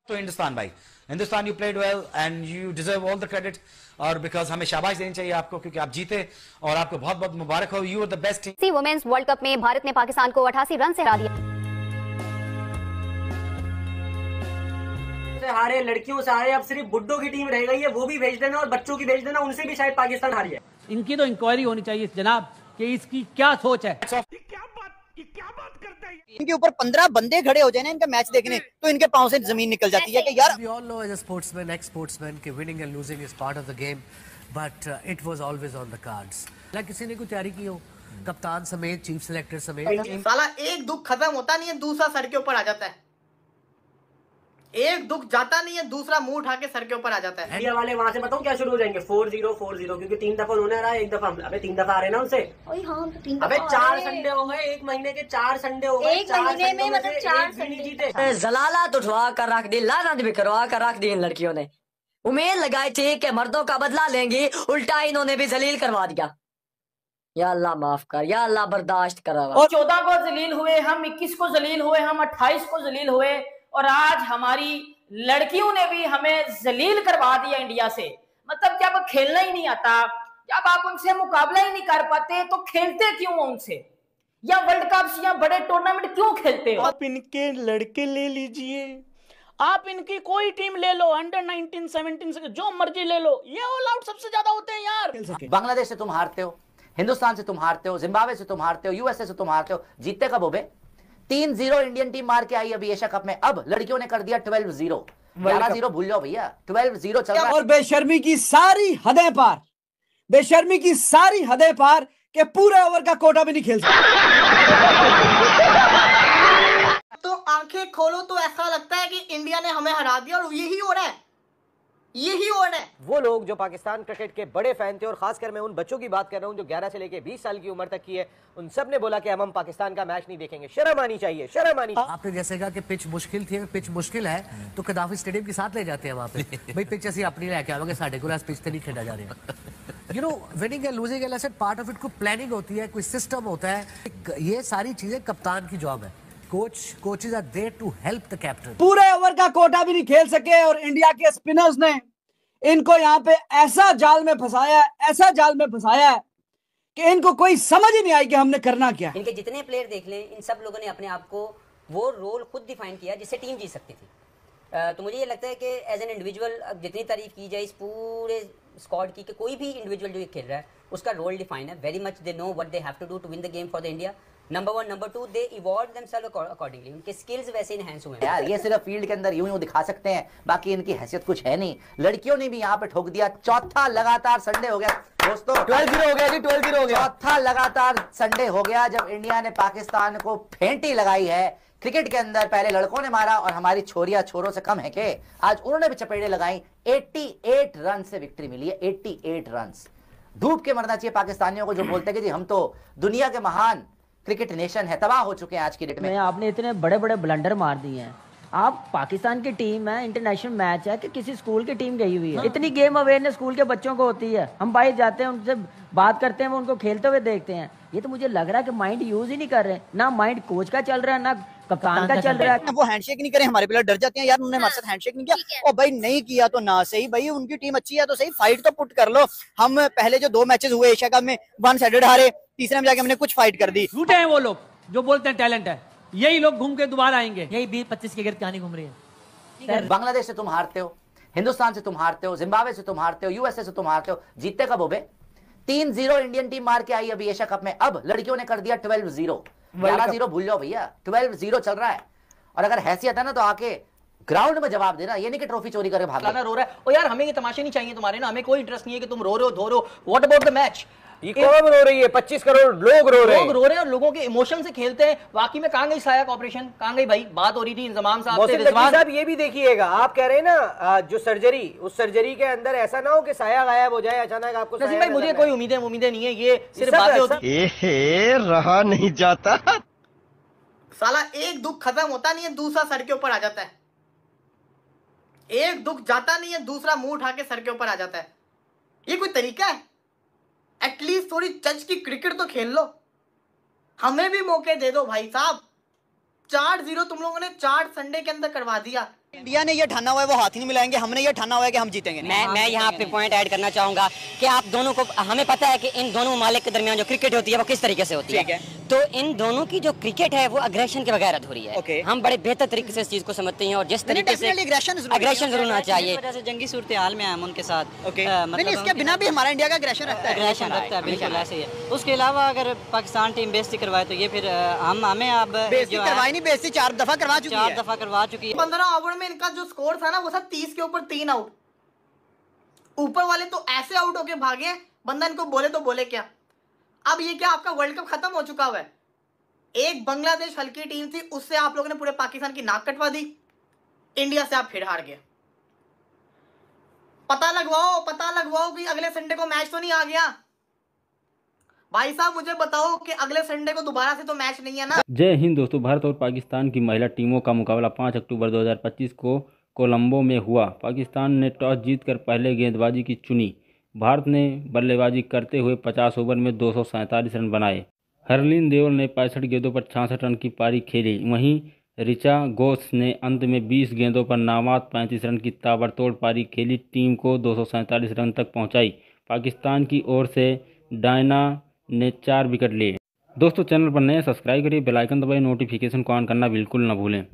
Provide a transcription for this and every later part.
तो Hindustan you played well and you deserve all the credit, और because हमें शाबाश देनी चाहिए आपको क्योंकि आप जीते और आपको बहुत बहुत मुबारक हो। You are the best team. Women's world cup में भारत ने पाकिस्तान को 88 रन से हरा दिया। हारे लड़कियों से हारे, अब सिर्फ बुड्ढों की टीम रह गई है, वो भी भेज देना और बच्चों की भेज देना, उनसे भी शायद पाकिस्तान हारी है। इनकी तो इंक्वायरी होनी चाहिए जनाब कि इसकी क्या सोच है। इनके ऊपर 15 बंदे खड़े हो जाए ना इनका मैच देखने, तो इनके पांव से जमीन निकल जाती है कि यार। We all know as a sportsman, ex-sportsman, कि winning and losing is part of the game, but it was always on the cards. ना किसी ने कोई तैयारी की हो, कप्तान समेत, चीफ सिलेक्टर समेत। साला एक दुख खत्म होता नहीं है, दूसरा सर के ऊपर आ जाता है। एक दुख जाता नहीं है, दूसरा मुंह उठा के सर के ऊपर आ जाता है। इंडिया वाले वहां से बताओ क्या शुरू हो जाएंगे, 4-0 क्योंकि 3 दफा उन्होंने हराया, 1 दफा अबे 3 दफा आ रहे ना उनसे। अबे 4 संडे हो गए, 1 महीने के 4 संडे हो गए, 1 महीने में मतलब 4 संडे जीते। जलालत उठवा कर रख दी, लानत भी करवा कर रख दी इन लड़कियों ने। उम्मीद लगाई थी कि मर्दों का बदला लेंगी, उल्टा इन्होंने भी जलील करवा दिया। या अल्लाह माफ कर, या अल्लाह बर्दाश्त करा। 14 को जलील हुए हम, 21 को जलील हुए हम, 28 को जलील हुए, और आज हमारी लड़कियों ने भी हमें जलील करवा दिया इंडिया से। मतलब जब खेलना ही नहीं आता, जब आप उनसे मुकाबला ही नहीं कर पाते, तो खेलते क्यों उनसे? या वर्ल्ड कप या बड़े टूर्नामेंट क्यों खेलते हो? आप इनके लड़के ले लीजिए, आप इनकी कोई टीम ले लो, अंडर 19, 17 से जो मर्जी ले लो, ये ऑल आउट सबसे ज्यादा होते हैं यार। बांग्लादेश से तुम हारते हो, हिंदुस्तान से तुम हारते हो, जिम्बाब्वे से तुम हारते हो, यूएसए से तुम हारते हो, जीतते कब हो बे? 3-0 इंडियन टीम मार के आई अभी एशिया कप में। अब लड़कियों ने कर दिया 12-0, 11-0 भूल जाओ भैया, 12-0 चल रहा है। और बेशर्मी की सारी हदें पार, बेशर्मी की सारी हदें पार के पूरे ओवर का कोटा भी नहीं खेल सकते। तो आंखें खोलो तो ऐसा लगता है कि इंडिया ने हमें हरा दिया, और यही हो रहा है, यही हो रहा है। वो लोग जो पाकिस्तान क्रिकेट के बड़े फैन थे, और खासकर मैं उन बच्चों की बात कर रहा हूं जो 11 से लेकर 20 साल की उम्र तक की है, उन सब ने बोला कि हम पाकिस्तान का मैच नहीं देखेंगे। शर्म आनी चाहिए, शर्म आनी चाहिए। आपने जैसे कहा कि पिच मुश्किल थी, पिच मुश्किल है तो कदाफी स्टेडियम के साथ ले जाते हैं वहां पे। भाई पिच ऐसी अपनी लेके आओगे, साढ़े को पिच से नहीं खेला जा रहा। You know winning and losing and part of it, कोई प्लानिंग होती है, कोई सिस्टम होता है। ये सारी चीजें कप्तान की जॉब है। Coaches are there to help the captain. पूरे ओवर का कोटा भी नहीं खेल सके, और इंडिया के स्पिनर्स ने इनको यहाँ पे ऐसा जाल में फंसाया है, ऐसा जाल में फंसाया है कि इनको कोई समझ ही नहीं आई कि हमने करना क्या है। इनके जितने प्लेयर देख लें, इन सब लोगों ने अपने आप को वो रोल खुद डिफाइन किया जिससे टीम जीत सकती थी। तो मुझे ये लगता है कि एज एन इंडिविजुअल जितनी तारीफ की जाए इस पूरे स्क्वाड की, कि कोई भी इंडिविजुअल जो खेल रहा है उसका रोल डिफाइन है। Very much they know what they have to do to win the game for the India. Number 1, number 2, they evolve themselves accordingly. उनके स्किल्स वैसे इनहैंस हुए हैं यार। ये सिर्फ फील्ड के अंदर यूं दिखा सकते हैं, बाकी इनकी हैसियत कुछ है नहीं। लड़कियों ने भी यहाँ पे ठोक दिया। चौथा लगातार संडे हो गया दोस्तों, 12-0 हो गया जी, 12-0 हो गया। चौथा लगातार संडे हो गया जब इंडिया ने पाकिस्तान को फेंटी लगाई है क्रिकेट के अंदर। पहले लड़कों ने मारा और हमारी छोरियां छोरों से कम है के आज उन्होंने भी चपेड़े लगाई। 88 रन से विक्ट्री मिली है, 88 रन। डूब के मरना चाहिए पाकिस्तानियों को जो बोलते हैं कि जी हम तो दुनिया के महान क्रिकेट नेशन है। तबाह हो चुके हैं आज की डेट में। आपने इतने बड़े बड़े ब्लंडर मार दिए हैं। आप पाकिस्तान की टीम है, इंटरनेशनल मैच है कि किसी स्कूल की टीम गई हुई है। इतनी गेम अवेयरनेस स्कूल के बच्चों को होती है। हम बाहर जाते हैं, उनसे बात करते हैं, वो उनको खेलते हुए देखते हैं। ये तो मुझे लग रहा है कि माइंड यूज ही नहीं कर रहे, ना माइंड कोच का चल रहा है, ना कप्तान का चल रहा है। वो हैंडशेक नहीं करे, हमारे प्लेयर डर जाते हैं यार, उन्होंने हमारे साथ हैंडशेक नहीं किया। और भाई नहीं किया तो ना सही, भाई उनकी टीम अच्छी है तो सही, फाइट तो पुट कर लो। हम पहले जो 2 मैचेस हुए एशिया कप में 1 साइडेड हारे, तीसरे में जाके हमने कुछ फाइट कर दी। झूठे हैं वो लोग जो बोलते हैं टैलेंट है। यही लोग घूम के दोबारा आएंगे। यही 20-25 की गिरफ्त कहानी घूम रही है। बांग्लादेश से तुम हारते हो, हिंदुस्तान से तुम हारते हो, जिम्बाब्वे से तुम हारते हो, यूएसए से तुम हारते हो, जीतते कब हो बे? 3-0 इंडियन टीम मार के आई अभी एशिया कप में। अब लड़कियों ने कर दिया 12-0, 11-0 भूल जाओ भैया, 12-0 चल रहा है। और अगर हैसियत है ना तो आके ग्राउंड में जवाब देना, ये नहीं कि ट्रॉफी चोरी करके भागना। रो रहा है और यार हमें ये तमाशे नहीं चाहिए तुम्हारे ना, हमें कोई इंटरेस्ट नहीं है कि तुम रो रहे हो, धो रहे हो। What about the match? ये कौन रो रही है? 25 करोड़ लोग रो रहे हैं और लोगों के इमोशन से खेलते हैं। वाकई में कहां गई साया ऑपरेशन, कहां गई भाई? बात हो रही थी इंजमाम साहब से। रिजवान साहब ये भी देखिएगा, आप कह रहे हैं ना जो सर्जरी, उस सर्जरी के अंदर ऐसा ना हो कि साया गायब हो जाए अचानक आपको। नसीम भाई मुझे कोई उम्मीदें नहीं है, ये सिर्फ बातें होती हैं। रहा नहीं जाता। साला एक दुख खत्म होता नहीं है, दूसरा सर के ऊपर आ जाता है। एक दुख जाता नहीं है, दूसरा मुंह उठा के सर के ऊपर आ जाता है। ये कोई तरीका है? एटलीस्ट थोड़ी चच की क्रिकेट तो खेल लो, हमें भी मौके दे दो भाई साहब। 4-0 तुम लोगों ने 4 संडे के अंदर करवा दिया। इंडिया ने ये ठाना हुआ है वो हाथ ही नहीं मिलाएंगे, हमने ये ठाना हुआ है कि हम जीतेंगे। मैं यहाँ पे पॉइंट ऐड करना चाहूंगा कि आप दोनों को, हमें पता है कि इन दोनों ममालिक के दरमियान जो क्रिकेट होती है वो किस तरीके से होती है। तो इन दोनों की जो क्रिकेट है वो अग्रेशन के बगैर अधूरी है। हम बड़े बेहतर तरीके से इस चीज को समझते हैं और जिस तरीके से अग्रेशन जरूर होना चाहिए। जंगी सूरत हाल में हम उनके साथ मतलब इसके बिना भी हमारा इंडिया का अग्रेशन रखता है। बिल्कुल ऐसे ही है। उसके अलावा अगर पाकिस्तान टीम बेइज्जती करवाए तो ये फिर हमें अब बेइज्जती करवाई नहीं, बेइज्जती 4 दफा करवा चुकी है। 15 ओवर में इनका जो स्कोर था ना वो सब 30 के ऊपर 3 आउट। ऊपर वाले तो ऐसे आउट होके भागे, बंदा इनको बोले तो बोले क्या। अब ये क्या आपका वर्ल्ड कप खत्म हो चुका हुआ है। एक बांग्लादेश हल्की टीम थी, उससे आप लोगों ने पूरे पाकिस्तान की नाक कटवा दी। इंडिया से आप फिर हार गए। पता लगवाओ कि अगले संडे को मैच तो नहीं आ गया। भाई साहब मुझे बताओ कि अगले संडे को दोबारा से तो मैच नहीं है ना। जय हिंद दोस्तों। भारत और पाकिस्तान की महिला टीमों का मुकाबला 5 अक्टूबर 2025 को कोलंबो में हुआ। पाकिस्तान ने टॉस जीतकर पहले गेंदबाजी की चुनी। भारत ने बल्लेबाजी करते हुए 50 ओवर में 247 रन बनाए। हरलीन देओल ने 65 गेंदों पर 66 रन की पारी खेली। वहीं ऋचा घोष ने अंत में 20 गेंदों पर नाबाद 35 रन की ताबड़तोड़ पारी खेली, टीम को 247 रन तक पहुंचाई। पाकिस्तान की ओर से डायना ने 4 विकेट लिए। दोस्तों चैनल पर नए सब्सक्राइब करिए, बेल आइकन दबाइए, नोटिफिकेशन को ऑन करना बिल्कुल न भूलें।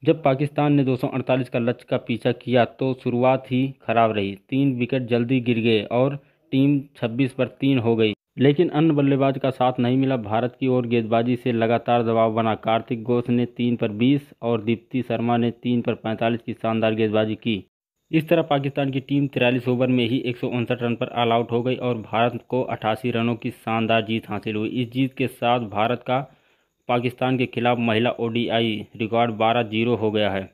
जब पाकिस्तान ने 248 का लक्ष्य का पीछा किया तो शुरुआत ही खराब रही। 3 विकेट जल्दी गिर गए और टीम 26 पर 3 हो गई, लेकिन अन्य बल्लेबाज का साथ नहीं मिला। भारत की ओर गेंदबाजी से लगातार दबाव बना। कार्तिक घोष ने 3 पर 20 और दीप्ति शर्मा ने 3 पर 45 की शानदार गेंदबाजी की। इस तरह पाकिस्तान की टीम 43 ओवर में ही 159 रन पर ऑल आउट हो गई और भारत को 88 रनों की शानदार जीत हासिल हुई। इस जीत के साथ भारत का पाकिस्तान के खिलाफ महिला ODI रिकॉर्ड 12-0 हो गया है।